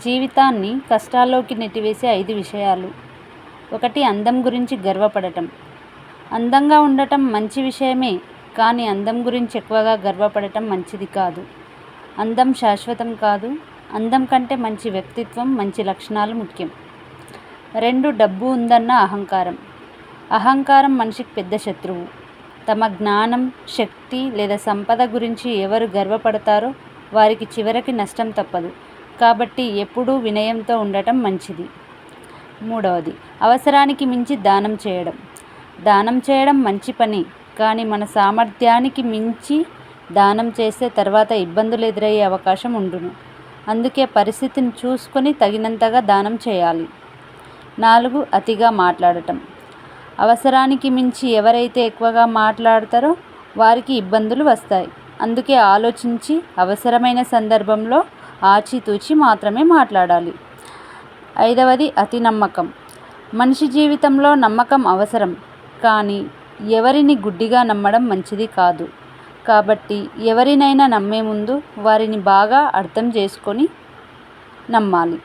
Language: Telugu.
జీవితాన్ని కష్టాల్లోకి నెట్టివేసే 5 విషయాలు. 1. అందం గురించి గర్వపడటం. అందంగా ఉండటం మంచి విషయమే, కానీ అందం గురించి ఎక్కువగా గర్వపడటం మంచిది కాదు. అందం శాశ్వతం కాదు. అందం కంటే మంచి వ్యక్తిత్వం, మంచి లక్షణాలు ముఖ్యం. 2. డబ్బు ఉందన్న అహంకారం. అహంకారం మనిషికి పెద్ద శత్రువు. తమ జ్ఞానం, శక్తి లేదా సంపద గురించి ఎవరు గర్వపడతారో వారికి చివరికి నష్టం తప్పదు. కాబట్టి ఎప్పుడూ వినయంతో ఉండటం మంచిది. 3. అవసరానికి మించి దానం చేయడం. దానం చేయడం మంచి పని, కానీ మన సామర్థ్యానికి మించి దానం చేస్తే తర్వాత ఇబ్బందులు ఎదురయ్యే అవకాశం ఉండును. అందుకే పరిస్థితిని చూసుకొని తగినంతగా దానం చేయాలి. 4. అతిగా మాట్లాడటం. అవసరానికి మించి ఎవరైతే ఎక్కువగా మాట్లాడతారో వారికి ఇబ్బందులు వస్తాయి. అందుకే ఆలోచించి అవసరమైన సందర్భంలో ఆచితూచి మాత్రమే మాట్లాడాలి. 5. అతి నమ్మకం. మనిషి జీవితంలో నమ్మకం అవసరం, కానీ ఎవరిని గుడ్డిగా నమ్మడం మంచిది కాదు. కాబట్టి ఎవరినైనా నమ్మే ముందు వారిని బాగా అర్థం చేసుకొని నమ్మాలి.